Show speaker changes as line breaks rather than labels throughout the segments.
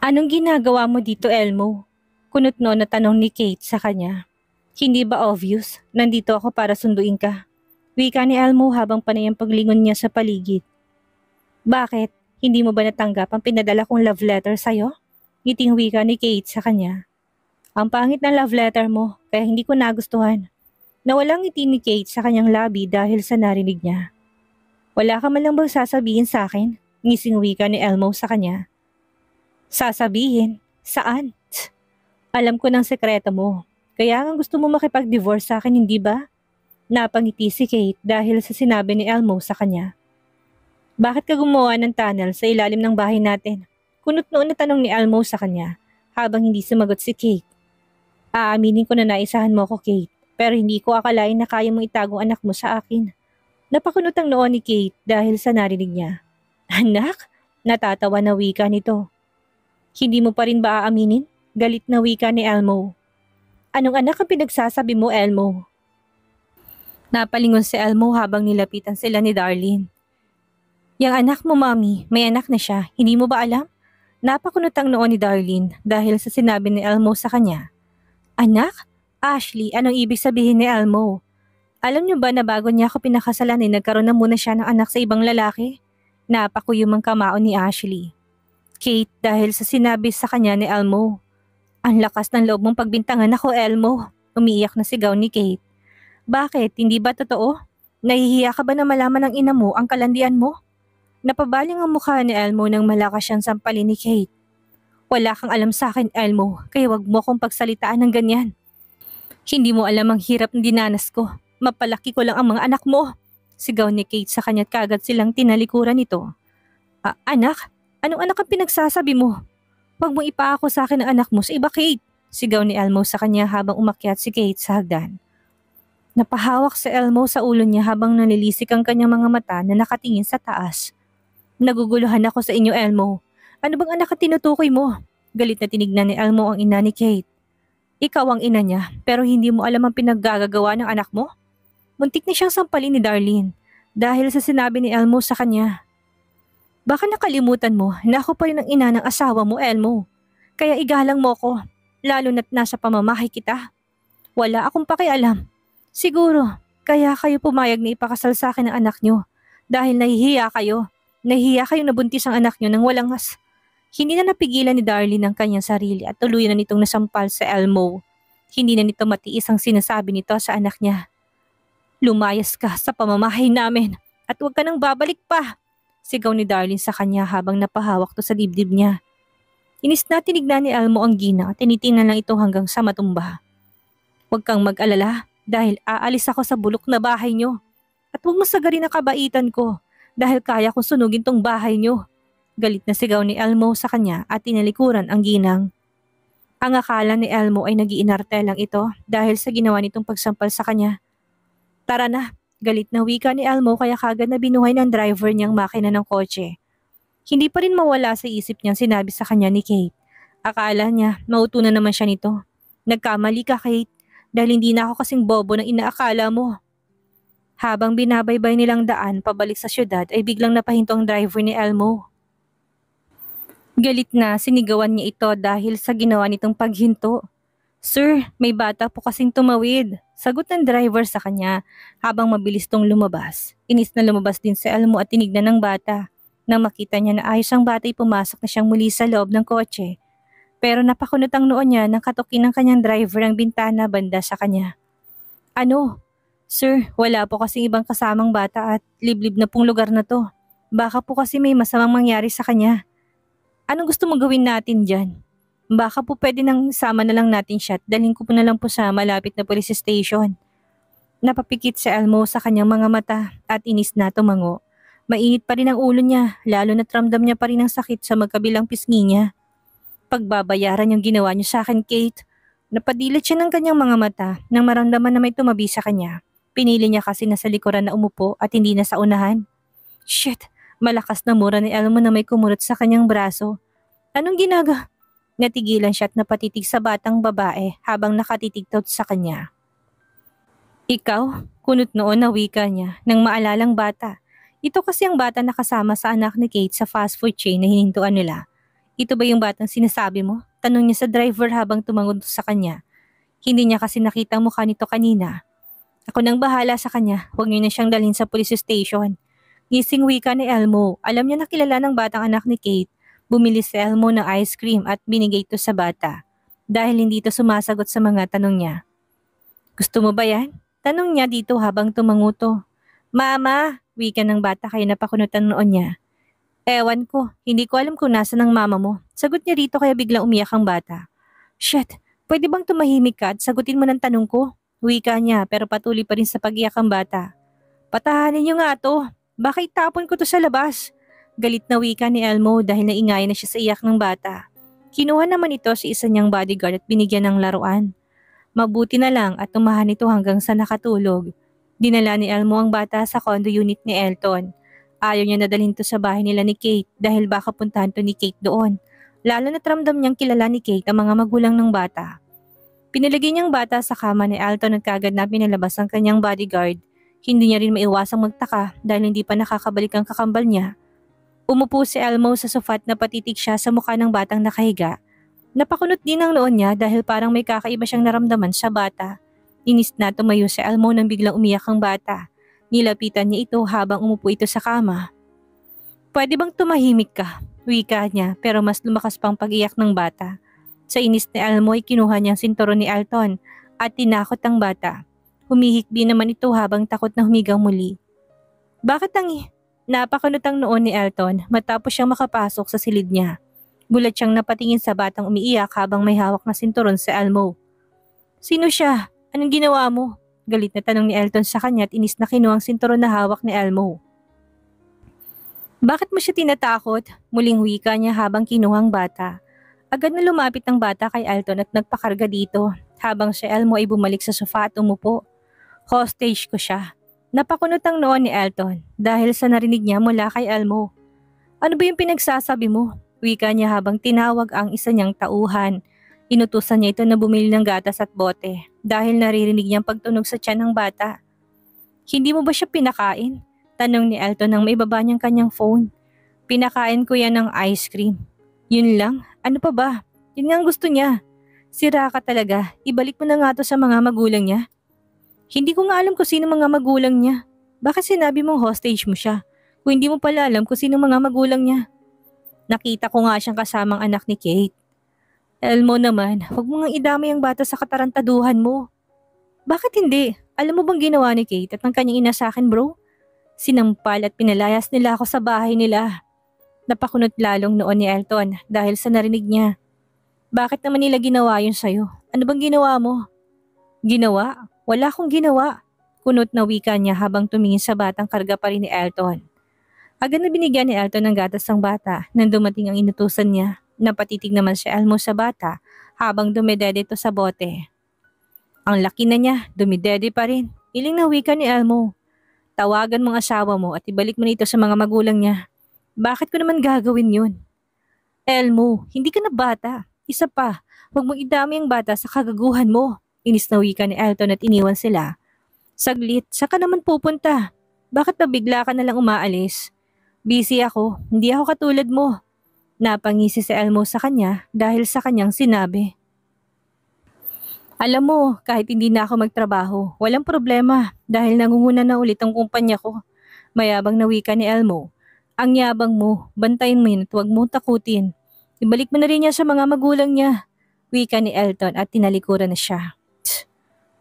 Anong ginagawa mo dito, Elmo? Kunot no na tanong ni Kate sa kanya. Hindi ba obvious? Nandito ako para sunduin ka. Wika ni Elmo habang panay ang paglingon niya sa paligid. Bakit? Hindi mo ba natanggap ang pinadala kong love letter sa'yo? Ngiting wika ni Kate sa kanya. Ang pangit ng love letter mo, kaya hindi ko nagustuhan. Nawalang ngiti ni Kate sa kanyang labi dahil sa narinig niya. Wala ka man lang bang sasabihin sa akin? Ngising wika ni Elmo sa kanya. Sasabihin? Saan? Alam ko ng sekreto mo. Kaya nga gusto mo makipag-divorce sa akin, hindi ba? Napangiti si Kate dahil sa sinabi ni Elmo sa kanya. Bakit ka gumawa ng tunnel sa ilalim ng bahay natin? Kunot noon na tanong ni Elmo sa kanya habang hindi sumagot si Kate. Aaminin ko na naisahan mo ako, Kate, pero hindi ko akalain na kaya mong itagong anak mo sa akin. Napakunot ang noo ni Kate dahil sa narinig niya. Anak? Natatawa na wika nito. Hindi mo pa rin ba aaminin? Galit na wika ni Elmo. Anong anak ang pinagsasabi mo, Elmo? Napalingon si Elmo habang nilapitan sila ni Darlene. Yang anak mo, Mami, may anak na siya. Hindi mo ba alam? Napakunot ang noo ni Darlene dahil sa sinabi ni Elmo sa kanya. Anak? Ashley, anong ibig sabihin ni Elmo? Alam niyo ba na bago niya ako pinakasalan ay nagkaroon na muna siya ng anak sa ibang lalaki? Napakuyumang kamao ni Ashley. Kate, dahil sa sinabi sa kanya ni Elmo. Ang lakas ng loob mong pagbintangan ako, Elmo. Umiiyak na sigaw ni Kate. Bakit? Hindi ba totoo? Nahihiya ka ba na malaman ng ina mo ang kalandian mo? Napabaling ang mukha ni Elmo nang malakas siyang sampalin ni Kate. Wala kang alam sa akin, Elmo, kaya wag mo akong pagsalitaan ng ganyan. Hindi mo alam ang hirap na dinanas ko. Mapalaki ko lang ang mga anak mo. Sigaw ni Kate sa kanya't kagad silang tinalikuran nito. Anak? Anong anak ang pinagsasabi mo? Huwag mong ipaako sa akin ang anak mo sa iba, Kate. Sigaw ni Elmo sa kanya habang umakyat si Kate sa hagdan. Napahawak si Elmo sa ulo niya habang nanilisik ang kanyang mga mata na nakatingin sa taas. Naguguluhan ako sa inyo, Elmo. Ano bang anak ang tinutukoy mo? Galit na tinignan ni Elmo ang ina ni Kate. Ikaw ang ina niya pero hindi mo alam ang pinaggagawa ng anak mo? Muntik na siyang sampalin ni Darlene dahil sa sinabi ni Elmo sa kanya. Baka nakalimutan mo na ako pa rin ang ina ng asawa mo, Elmo. Kaya igalang mo ko, lalo na't nasa pamamahay kita. Wala akong pakialam. Siguro, kaya kayo pumayag na ipakasal sa akin ang anak niyo dahil nahihiya kayo. Nahihiya kayong nabuntis ang anak niyo nang walang Hindi na napigilan ni Darlene ang kanyang sarili at tuluyan na nitong nasampal sa Elmo. Hindi na nito matiis ang sinasabi nito sa anak niya. Lumayas ka sa pamamahay namin at huwag ka nang babalik pa. Sigaw ni Darlene sa kanya habang napahawak to sa dibdib niya. Inis na tinignan ni Elmo ang ginang at tinitingnan lang ito hanggang sa matumba. Huwag kang mag-alala dahil aalis ako sa bulok na bahay niyo. At huwag masagarin ang kabaitan ko dahil kaya kong sunugin tong bahay niyo. Galit na sigaw ni Elmo sa kanya at tinalikuran ang ginang. Ang akala ni Elmo ay nag-iinarte lang ito dahil sa ginawa nitong pagsampal sa kanya. Tara na, galit na wika ni Elmo kaya kagad na binuhay ng driver niyang makina ng kotse. Hindi pa rin mawala sa isip niyang sinabi sa kanya ni Kate. Akala niya mautunan naman siya nito. Nagkamali ka, Kate, dahil hindi na ako kasing bobo ng inaakala mo. Habang binabaybay nilang daan pabalik sa syudad ay biglang napahinto ang driver ni Elmo. Galit na sinigawan niya ito dahil sa ginawa nitong paghinto. Sir, may bata po kasing tumawid. Sagot ng driver sa kanya habang mabilis tong lumabas. Inis na lumabas din si Elmo at tinignan ng bata. Nang makita niya na ayos ang bata ay pumasok na siyang muli sa loob ng kotse. Pero napakunot ang noo niya nang katukin ng kanyang driver ang bintana banda sa kanya. Ano? Sir, wala po kasing ibang kasamang bata at liblib na pong lugar na to. Baka po kasi may masamang mangyari sa kanya. Anong gusto mo gawin natin dyan? Baka po pwede nang sama na lang natin siya at dalhin ko po na lang po sa malapit na police station. Napapikit si Elmo sa kanyang mga mata at inis na tumango. Mainit pa rin ang ulo niya, lalo na't ramdam niya pa rin ang sakit sa magkabilang pisngi niya. Pagbabayaran yung ginawa niyo sa akin, Kate. Napadilat siya ng kanyang mga mata nang maramdaman na may tumabi sa kanya. Pinili niya kasi nasa likuran na umupo at hindi na sa unahan. Shit! Malakas na mura ni Elmo na may kumurot sa kanyang braso. Anong Natigilan siya at napatitig sa batang babae habang nakatitigtot sa kanya. Ikaw? Kunot noon na wika niya nang maalalang bata. Ito kasi ang bata na kasama sa anak ni Kate sa fast food chain na hinintuan nila. Ito ba yung batang sinasabi mo? Tanong niya sa driver habang tumangon sa kanya. Hindi niya kasi nakita ang mukha nito kanina. Ako nang bahala sa kanya, huwag niyo na siyang dalhin sa police station. Gising wika ni Elmo. Alam niya na kilala ng batang anak ni Kate. Bumili si Elmo ng ice cream at binigay ito sa bata. Dahil hindi ito sumasagot sa mga tanong niya. Gusto mo ba yan? Tanong niya dito habang tumanguto. Mama, wika ng bata kaya napakunutan noon niya. Ewan ko, hindi ko alam kung nasa ng mama mo. Sagot niya rito kaya biglang umiyak ang bata. Shit, pwede bang tumahimik ka at sagutin mo ng tanong ko? Wika niya pero patuloy pa rin sa pag-iyak ang bata. Patahanin niyo nga to. Bakit tapon ko to sa labas? Galit na wika ni Elmo dahil naingayan na siya sa iyak ng bata. Kinuha naman ito si isa niyang bodyguard at binigyan ng laruan. Mabuti na lang at tumahan ito hanggang sa nakatulog. Dinala ni Elmo ang bata sa condo unit ni Elton. Ayaw niya nadalhin to sa bahay nila ni Kate dahil baka puntahan to ni Kate doon. Lalo na't ramdam niyang kilala ni Kate ang mga magulang ng bata. Pinalagay niyang bata sa kama ni Elton at kagad na pinalabas ang kanyang bodyguard. Hindi niya rin maiwasang magtaka dahil hindi pa nakakabalik ang kakambal niya. Umupo si Elmo sa sofa at napatitig siya sa mukha ng batang nakahiga. Napakunot din ang noon niya dahil parang may kakaiba siyang naramdaman sa bata. Inis na tumayo si Elmo nang biglang umiyak ang bata. Nilapitan niya ito habang umupo ito sa kama. Pwede bang tumahimik ka? Wika niya pero mas lumakas pang pag-iyak ng bata. Sa inis ni Elmo ay kinuha niyang sinturon ni Elton at tinakot ang bata. Humihikbi naman ito habang takot na humigang muli. Bakit napakunot ang noon ni Elton matapos siyang makapasok sa silid niya. Gulat siyang napatingin sa batang umiiyak habang may hawak na sinturon sa Elmo. Sino siya? Anong ginawa mo? Galit na tanong ni Elton sa kanya at inis na kinuha ang sinturon na hawak ni Elmo. Bakit mo siya tinatakot? Muling wika niya habang kinuha ang bata. Agad na lumapit ang bata kay Elton at nagpakarga dito habang si Elmo ay bumalik sa sofa at umupo. Hostage ko siya. Napakunot ang noon ni Elton dahil sa narinig niya mula kay Elmo. Ano ba yung pinagsasabi mo? Wika niya habang tinawag ang isa niyang tauhan. Inutusan niya ito na bumili ng gatas at bote dahil naririnig niyang pagtunog sa tiyan ng bata. Hindi mo ba siya pinakain? Tanong ni Elton nang may baba niyang kanyang phone. Pinakain ko yan ng ice cream. Yun lang? Ano pa ba? Yun nga ang gusto niya. Sira ka talaga. Ibalik mo na nga to sa mga magulang niya. Hindi ko nga alam kung sino mga magulang niya. Bakit sinabi mong hostage mo siya? Kung hindi mo pala alam kung sino mga magulang niya. Nakita ko nga siyang kasamang anak ni Kate. Elmo naman, huwag mo nga idamay ang bata sa katarantaduhan mo. Bakit hindi? Alam mo bang ginawa ni Kate at ng kanyang ina sa akin, bro? Sinampal at pinalayas nila ako sa bahay nila. Napakunot lalong noon ni Elton dahil sa narinig niya. Bakit naman nila ginawa yun sa'yo? Ano bang ginawa mo? Ginawa? Wala akong ginawa. Kunot na wika niya habang tumingin sa batang karga pa rin ni Elton. Agad na binigyan ni Elton ng gatas ng bata nang dumating ang inutusan niya. Napatitig naman si Elmo sa bata habang dumedede ito sa bote. Ang laki na niya, dumidede pa rin. Iling na wika ni Elmo. Tawagan mong asawa mo at ibalik mo na ito sa mga magulang niya. Bakit ko naman gagawin yun? Elmo, hindi ka na bata. Isa pa, huwag mong idami ang bata sa kagaguhan mo. Inis na wika ni Elton at iniwan sila. Saglit, saka naman pupunta? Bakit ba bigla ka nalang umaalis? Busy ako, hindi ako katulad mo. Napangisi si Elmo sa kanya dahil sa kanyang sinabi. Alam mo, kahit hindi na ako magtrabaho, walang problema dahil nangunguna na ulit ang kumpanya ko. Mayabang na wika ni Elmo. Ang yabang mo, bantayin mo yun at huwag mo takutin. Ibalik mo na rin niya sa mga magulang niya. Wika ni Elton at tinalikuran na siya.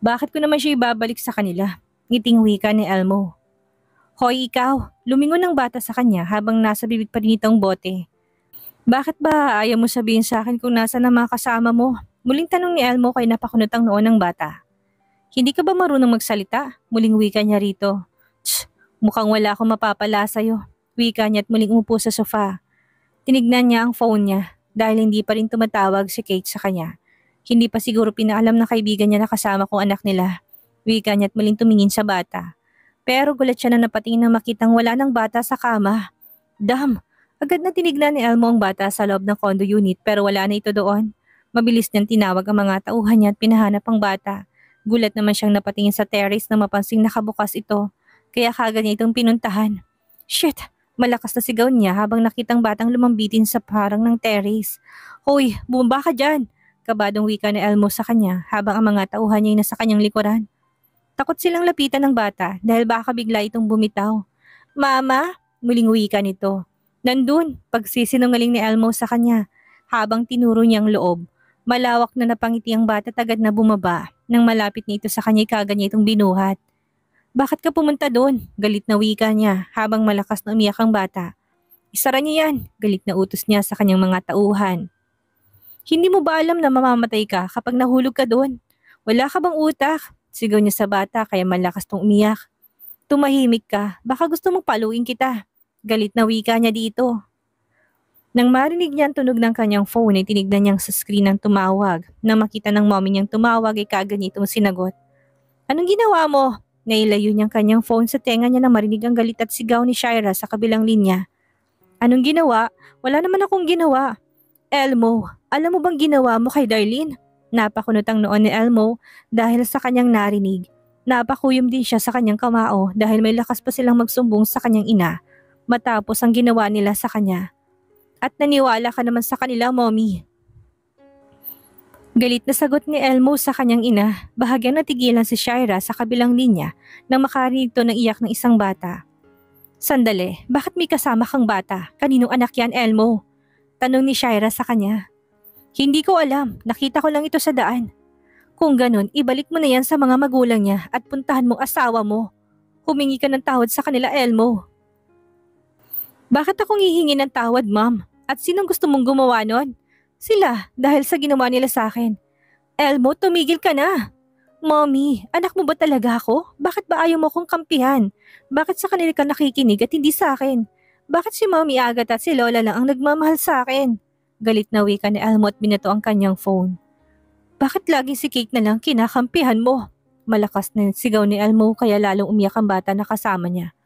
Bakit ko naman siya ibabalik sa kanila? Ngiting wika ni Elmo. Hoy ikaw, lumingon ng bata sa kanya habang nasa bibig pa rin itong bote. Bakit ba ayaw mo sabihin sa akin kung nasa na mga kasama mo? Muling tanong ni Elmo kay napakunot ang noon ng bata. Hindi ka ba marunong magsalita? Muling wika niya rito. Mukhang wala akong mapapala sa'yo. Wika niya at muling umupo sa sofa. Tinignan niya ang phone niya dahil hindi pa rin tumatawag si Kate sa kanya. Hindi pa siguro pinaalam ng kaibigan niya na kasama kong anak nila. Wika niya at muling tumingin sa bata. Pero gulat siya na napatingin nang makitang wala ng bata sa kama. Damn! Agad na tinignan ni Elmo ang bata sa loob ng condo unit pero wala na ito doon. Mabilis niyang tinawag ang mga tauhan niya at pinahanap ang bata. Gulat naman siyang napatingin sa terrace na mapansing nakabukas ito. Kaya kagad niya itong pinuntahan. Shit! Malakas na sigaw niya habang nakitang batang lumambitin sa parang ng terrace. Hoy, bumaba ka dyan! Kabadong wika ni Elmo sa kanya habang ang mga tauhan niya ay nasa kanyang likuran. Takot silang lapitan ng bata dahil baka bigla itong bumitaw. Mama! Muling wika nito. Nandun, pagsisinungaling ni Elmo sa kanya habang tinuro niyang loob. Malawak na napangiti ang bata agad na bumaba nang malapit nito sa kanya kaganya itong binuhat. Bakit ka pumunta doon? Galit na wika niya habang malakas na umiyak ang bata. Isara niya yan, galit na utos niya sa kanyang mga tauhan. Hindi mo ba alam na mamamatay ka kapag nahulog ka doon? Wala ka bang utak? Sigaw niya sa bata kaya malakas tong umiyak. Tumahimik ka, baka gusto mong paluin kita. Galit na wika niya dito. Nang marinig niya ang tunog ng kanyang phone ay tinignan niyang sa screen ang tumawag. Nang makita ng mommy niyang tumawag ay kagad itong sinagot. Anong ginawa mo? Nailayo niyang kanyang phone sa tenga niya nang marinig ang galit at sigaw ni Shira sa kabilang linya. Anong ginawa? Wala naman akong ginawa. Elmo, alam mo bang ginawa mo kay Darlene? Napakunot ang noon ni Elmo dahil sa kanyang narinig. Napakuyom din siya sa kanyang kamao dahil may lakas pa silang magsumbong sa kanyang ina matapos ang ginawa nila sa kanya. At naniwala ka naman sa kanila, mommy. Galit na sagot ni Elmo sa kanyang ina, bahagyang natigilan si Shira sa kabilang linya nang makarinig to ng iyak ng isang bata. Sandali, bakit may kasama kang bata? Kaninong anak yan, Elmo? Tanong ni Shira sa kanya. Hindi ko alam, nakita ko lang ito sa daan. Kung ganun, ibalik mo na yan sa mga magulang niya at puntahan mong asawa mo. Humingi ka ng tawad sa kanila, Elmo. Bakit akong hihingi ng tawad, ma'am? At sinong gusto mong gumawa nun? Sila, dahil sa ginawa nila sa akin. Elmo, tumigil ka na. Mommy, anak mo ba talaga ako? Bakit ba ayaw mo kong kampihan? Bakit sa kanila ka nakikinig at hindi sa akin? Bakit si Mommy Agatha at si Lola lang ang nagmamahal sa akin? Galit na wika ni Elmo at binato ang kanyang phone. Bakit laging si Kate na lang kinakampihan mo? Malakas na sigaw ni Elmo kaya lalong umiyak ang bata na kasama niya.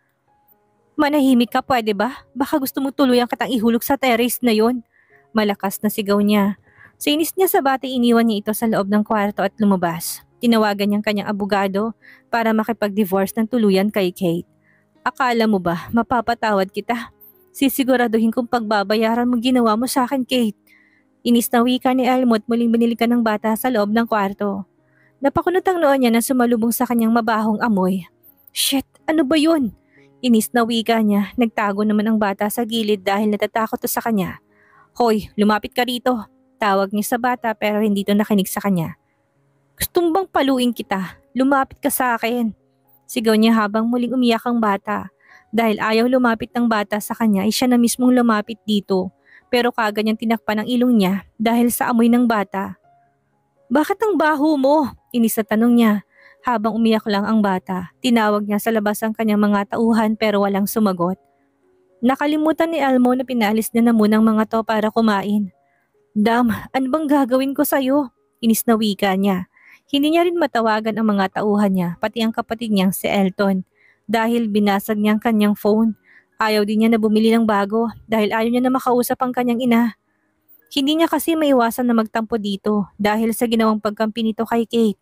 Manahimik ka, pwede ba? Baka gusto mo tuluyang kitang ihulog sa terrace na yon. Malakas na sigaw niya. Sa inis niya sa bata iniwan niya ito sa loob ng kwarto at lumabas. Tinawagan niyang kanyang abogado para makipag-divorce ng tuluyan kay Kate. Akala mo ba mapapatawad kita? Sisiguraduhin kong pagbabayaran mo ginawa mo sa akin, Kate. Inis na wika ni Elmo at muling binilikan ng bata sa loob ng kwarto. Napakunot ang noon niya na sumalubong sa kanyang mabahong amoy. Shit, ano ba yun? Inis na wika niya, nagtago naman ang bata sa gilid dahil natatakot to sa kanya. Hoy, lumapit ka rito. Tawag niya sa bata pero hindi to nakinig sa kanya. Gusto mo bang paluin kita? Lumapit ka sa akin. Sigaw niya habang muling umiyak ang bata. Dahil ayaw lumapit ng bata sa kanya ay siya na mismong lumapit dito. Pero kaganyang tinakpan ang ilong niya dahil sa amoy ng bata. Bakit ang baho mo? Inis na tanong niya. Habang umiyak lang ang bata, tinawag niya sa labas ang kanyang mga tauhan pero walang sumagot. Nakalimutan ni Elmo na pinalis niya na munang mga to para kumain. Dam, ano bang gagawin ko sa'yo? Inis na wika niya. Hindi niya rin matawagan ang mga tauhan niya, pati ang kapatid niyang si Elton. Dahil binasag niya ang kanyang phone. Ayaw din niya na bumili ng bago dahil ayaw niya na makausap ang kanyang ina. Hindi niya kasi maiwasan na magtampo dito dahil sa ginawang pagkampi nito kay Kate.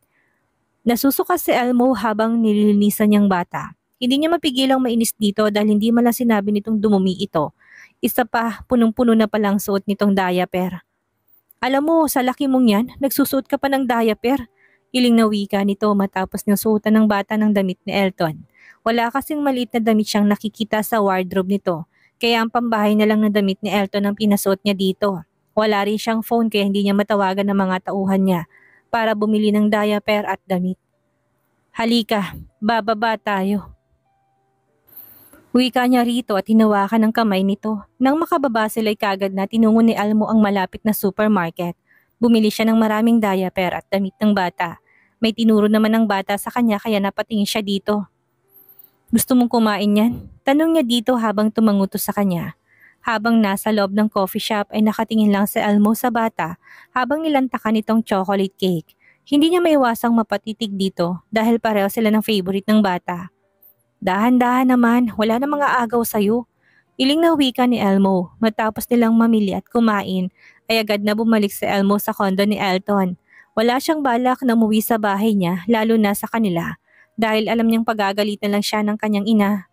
Nasusuka si Elmo habang nililinisan niyang bata. Hindi niya mapigilang mainis dito dahil hindi man lang sinabi nitong dumumi ito. Isa pa, punong-puno na palang suot nitong diaper. Alam mo, sa laki mong yan, nagsusuot ka pa ng diaper. Iling na wika nito matapos niyang suotan ng bata ng damit ni Elton. Wala kasing maliit na damit siyang nakikita sa wardrobe nito, kaya ang pambahay na lang na damit ni Elton ang pinasuot niya dito. Wala rin siyang phone kaya hindi niya matawagan ng mga tauhan niya para bumili ng diaper at damit. Halika, bababa tayo. Wika niya rito at hinawakan ng kamay nito. Nang makababa sila'y kagad na tinungo ni Elmo ang malapit na supermarket. Bumili siya ng maraming diaper at damit ng bata. May tinuro naman ng bata sa kanya kaya napatingin siya dito. Gusto mong kumain yan? Tanong niya dito habang tumanguto sa kanya. Habang nasa loob ng coffee shop ay nakatingin lang si Elmo sa bata habang nilantakan itong chocolate cake. Hindi niya maiwasang mapatitig dito dahil pareho sila ng favorite ng bata. Dahan-dahan naman, wala na mga agaw sa'yo. Iling na wika ni Elmo. Matapos nilang mamili at kumain ay agad na bumalik si Elmo sa kondo ni Elton. Wala siyang balak na umuwi sa bahay niya lalo na sa kanila dahil alam niyang pagagalitan lang siya ng kanyang ina.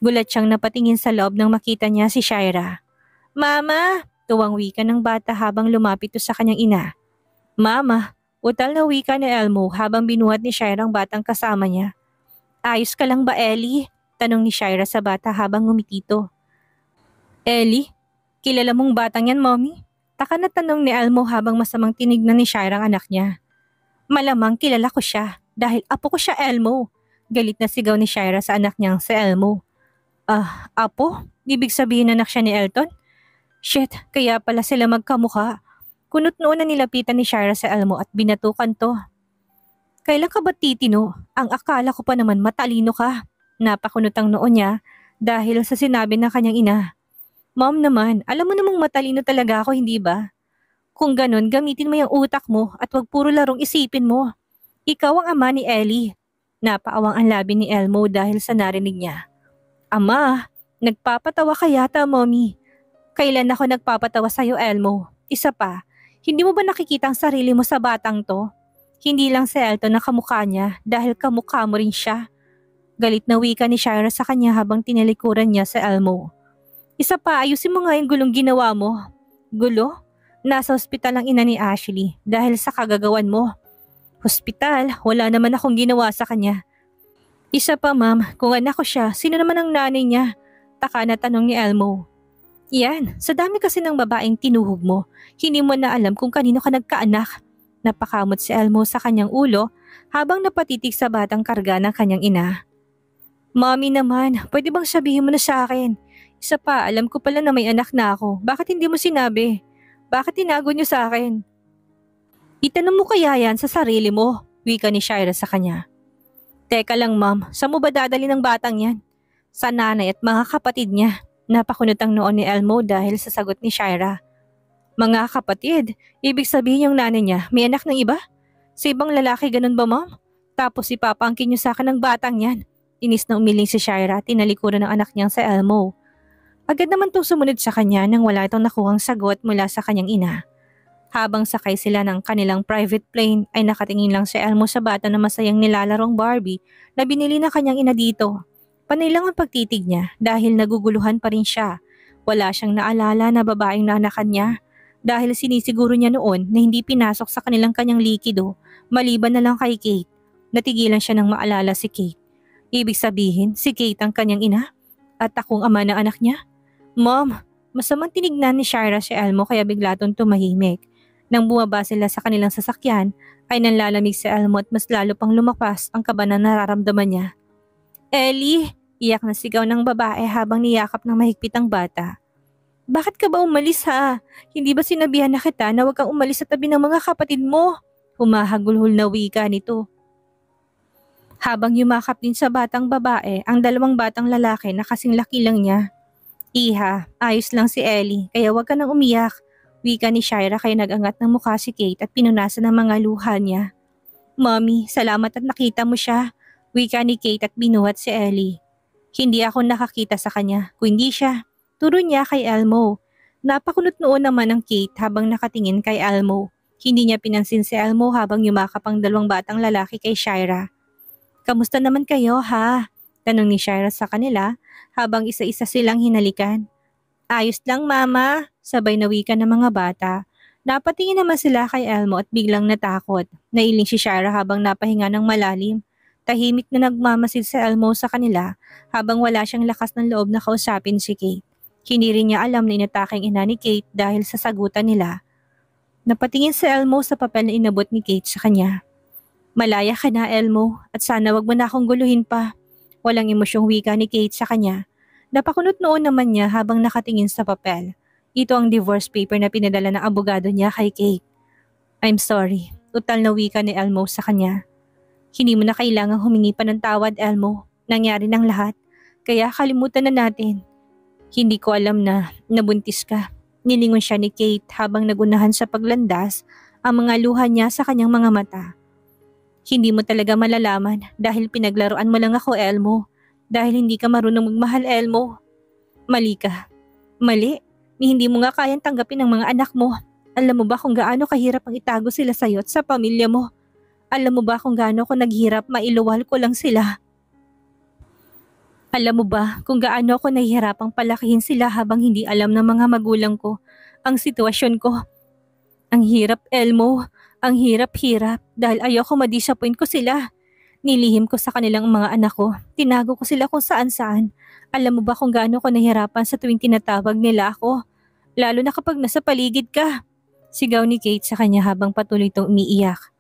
Gulat siyang napatingin sa loob nang makita niya si Shaira. Mama! Tuwang wika ng bata habang lumapit to sa kanyang ina. Mama! Utal na wika ni Elmo habang binuhat ni Shaira ang batang kasama niya. Ayos ka lang ba, Ellie? Tanong ni Shaira sa bata habang ngumitito. Ellie? Kilala mong batang yan, Mommy? Taka na tanong ni Elmo habang masamang tinignan ni Shaira ang anak niya. Malamang kilala ko siya dahil apo ko siya, Elmo. Galit na sigaw ni Shaira sa anak niyang si Elmo. Apo? Ibig sabihin anak siya ni Elton? Shit, kaya pala sila magkamukha. Kunot noon na nilapitan ni Shaira sa Elmo at binatukan to. Kailan ka ba titino? Ang akala ko pa naman matalino ka. Napakunot ang noo niya dahil sa sinabi ng kanyang ina. Mom naman, alam mo namang matalino talaga ako, hindi ba? Kung ganun, gamitin mo yung utak mo at wag puro larong isipin mo. Ikaw ang ama ni Ellie. Napaawang ang labi ni Elmo dahil sa narinig niya. Ama, nagpapatawa ka yata, Mommy. Kailan ako nagpapatawa sa'yo, Elmo? Isa pa, hindi mo ba nakikita ang sarili mo sa batang to? Hindi lang si Elton na kamukha niya dahil kamukha mo rin siya. Galit na wika ni Shaira sa kanya habang tinalikuran niya sa Elmo. Isa pa, ayusin mo nga yung gulong ginawa mo. Gulo? Nasa ospital ang ina ni Ashley dahil sa kagagawan mo. Hospital? Wala naman akong ginawa sa kanya. Isa pa, ma'am, kung anak ko siya, sino naman ang nanay niya? Taka na tanong ni Elmo. Yan, sa dami kasi ng babaeng tinuhog mo, hindi mo na alam kung kanino ka nagkaanak. Napakamot si Elmo sa kanyang ulo habang napatitig sa batang karga ng kanyang ina. Mommy naman, pwede bang sabihin mo na sa akin? Isa pa, alam ko pala na may anak na ako. Bakit hindi mo sinabi? Bakit tinago niyo sa akin? Itanong mo kaya yan sa sarili mo, wika ni Shaira sa kanya. Teka lang, ma'am, saan mo ba dadali ng batang yan? Sa nanay at mga kapatid niya. Napakunot ang noon ni Elmo dahil sa sagot ni Shaira. Mga kapatid? Ibig sabihin yung nanay niya may anak ng iba? Sa ibang lalaki ganun ba, ma'am? Tapos ipapangkin niyo sa akin ng batang yan. Inis na umiling si Shaira at tinalikuran ng anak niyang sa Elmo. Agad naman itong sumunod sa kanya nang wala itong nakuhang sagot mula sa kanyang ina. Habang sakay sila ng kanilang private plane ay nakatingin lang si Elmo sa bata na masayang nilalarong Barbie na binili ng kanyang ina dito. Panay lang ang pagtitig niya dahil naguguluhan pa rin siya. Wala siyang naalala na babaeng naanakan niya dahil sinisiguro niya noon na hindi pinasok sa kanyang likido maliban na lang kay Kate. Natigilan siya nang maalala si Kate. Ibig sabihin si Kate ang kanyang ina at akong ama ng anak niya? Mom, masamang tinignan ni Shaira si Elmo kaya bigla itong tumahimik. Nang bumaba sila sa kanilang sasakyan ay nanlalamig si Elmo at mas lalo pang lumakas ang kaba na nararamdaman niya. Ellie! Iyak na sigaw ng babae habang niyakap ng mahigpit ang bata. Bakit ka ba umalis ha? Hindi ba sinabihan na kita na huwag kang umalis sa tabi ng mga kapatid mo? Humahagulhol na wika nito. Habang yumakap din sa batang babae ang dalawang batang lalaki na kasing laki lang niya. Iha, ayos lang si Ellie kaya huwag ka nang umiyak. Wika ni Shaira kaya nagangat ng mukha si Kate at pinunasan ng mga luha niya. Mommy, salamat at nakita mo siya. Wika ni Kate at binuhat si Ellie. Hindi ako nakakita sa kanya, kundi siya. Turo niya kay Elmo. Napakunot noon naman ang Kate habang nakatingin kay Elmo. Hindi niya pinansin si Elmo habang yumakap ang dalawang batang lalaki kay Shaira. Kamusta naman kayo ha? Tanong ni Shaira sa kanila habang isa-isa silang hinalikan. Ayos lang mama, sabay na wika ng mga bata. Napatingin naman sila kay Elmo at biglang natakot. Nailing si Shaira habang napahinga ng malalim. Tahimik na nagmamasid si Elmo sa kanila habang wala siyang lakas ng loob na kausapin si Kate. Hindi rin niya alam na inatake ang ina ni Kate dahil sa sagutan nila. Napatingin si Elmo sa papel na inabot ni Kate sa kanya. Malaya ka na, Elmo, at sana wag mo na akong guluhin pa. Walang emosyong wika ni Kate sa kanya. Napakunot noon naman niya habang nakatingin sa papel. Ito ang divorce paper na pinadala ng abogado niya kay Kate. I'm sorry, utal na wika ni Elmo sa kanya. Hindi mo na kailangang humingi pa ng tawad, Elmo. Nangyari ng lahat, kaya kalimutan na natin. Hindi ko alam na nabuntis ka. Nilingon siya ni Kate habang nagunahan sa paglandas ang mga luha niya sa kanyang mga mata. Hindi mo talaga malalaman dahil pinaglaruan mo lang ako, Elmo. Dahil hindi ka marunong magmahal, Elmo. Mali ka. Mali? Ni hindi mo nga kayang tanggapin ang mga anak mo. Alam mo ba kung gaano kahirap ang itago sila sa'yo at sa pamilya mo? Alam mo ba kung gaano ko naghirap mailuwal ko lang sila? Alam mo ba kung gaano ako nahihirapang palakihin sila habang hindi alam ng mga magulang ko ang sitwasyon ko? Ang hirap, Elmo. Ang hirap-hirap dahil ayoko ma-disappoint ko sila. Nilihim ko sa kanilang mga anak ko. Tinago ko sila kung saan-saan. Alam mo ba kung gaano ko nahihirapan sa tuwing tinatawag nila ako? Lalo na kapag nasa paligid ka. Sigaw ni Kate sa kanya habang patuloy itong umiiyak.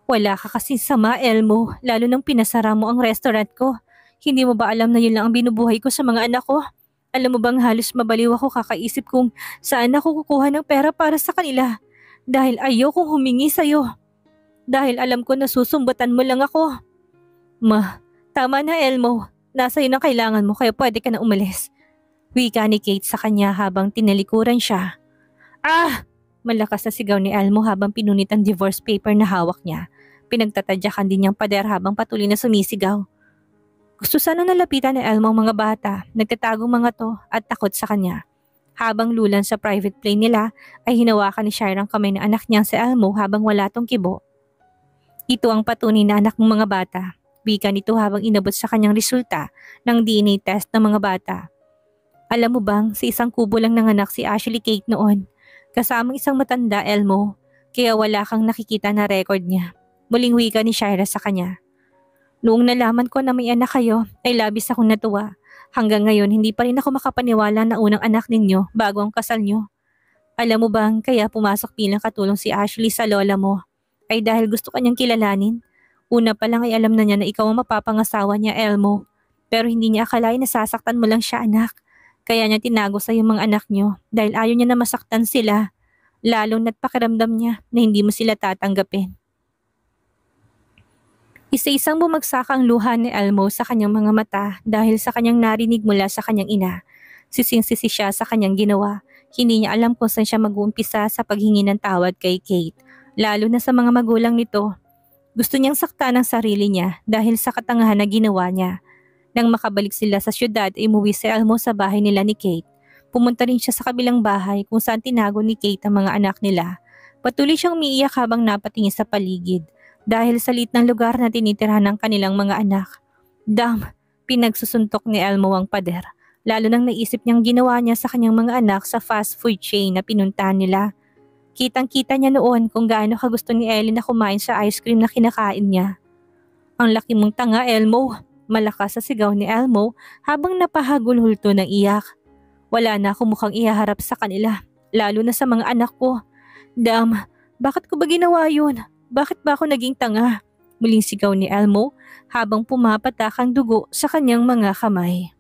Wala ka kasing sama, Elmo, lalo nang pinasara mo ang restaurant ko. Hindi mo ba alam na yun lang ang binubuhay ko sa mga anak ko? Alam mo bang halos mabaliw ako kakaisip kung saan ako kukuha ng pera para sa kanila? Dahil ayokong humingi sa'yo. Dahil alam ko na susumbatan mo lang ako. Tama na Elmo. Nasa yun ang kailangan mo kaya pwede ka na umalis. Wika ni Kate sa kanya habang tinalikuran siya. Ah! Malakas na sigaw ni Elmo habang pinunit ang divorce paper na hawak niya. Pinagtatadyakan din niyang pader habang patuloy na sumisigaw. Gusto sana nalapitan ni Elmo ang mga bata, nagtatagong mga to at takot sa kanya. Habang lulan sa private plane nila ay hinawakan ni Shira ang kamay ng anak niyang si Elmo habang wala tong kibo. Ito ang patunay na anak ng mga bata. Wika nito habang inabot sa kanyang resulta ng DNA test ng mga bata. Alam mo bang sa isang kubo lang nanganak si Ashley Kate noon, kasamang isang matanda Elmo, kaya wala kang nakikita na record niya. Muling wika ni Shira sa kanya. Noong nalaman ko na may anak kayo ay labis akong natuwa. Hanggang ngayon hindi pa rin ako makapaniwala na unang anak ninyo bago ang kasal nyo. Alam mo bang kaya pumasok bilang katulong si Ashley sa lola mo ay dahil gusto kanyang kilalanin? Una pa lang ay alam na niya na ikaw ang mapapangasawa niya, Elmo. Pero hindi niya akalain na sasaktan mo lang siya, anak. Kaya niya tinago sa yung mga anak niyo dahil ayaw niya na masaktan sila. Lalo na't pakiramdam niya na hindi mo sila tatanggapin. Isa-isang bumagsak ang luha ni Elmo sa kanyang mga mata dahil sa kanyang narinig mula sa kanyang ina. Sising-sisi siya sa kanyang ginawa. Hindi niya alam kung saan siya mag-uumpisa sa paghingi ng tawad kay Kate, lalo na sa mga magulang nito. Gusto niyang saktan ang sarili niya dahil sa katangahan na ginawa niya. Nang makabalik sila sa syudad ay umuwi si Elmo sa bahay nila ni Kate. Pumunta rin siya sa kabilang bahay kung saan tinago ni Kate ang mga anak nila. Patuloy siyang umiiyak habang napatingin sa paligid dahil sa liit ng lugar na tinitirhan ng kanilang mga anak. Pinagsusuntok ni Elmo ang pader. Lalo nang naisip niyang ginawa niya sa kanyang mga anak sa fast food chain na pinuntahan nila. Kitang-kita niya noon kung gaano kagusto ni Ellie na kumain sa ice cream na kinakain niya. Ang laki mong tanga, Elmo. Malakas sa sigaw ni Elmo habang napahagulhulto ng iyak. Wala na akong mukhang ihaharap sa kanila, lalo na sa mga anak ko. Bakit ko ba ginawa yun? Bakit ba ako naging tanga? Muling sigaw ni Elmo habang pumapatak ang dugo sa kanyang mga kamay.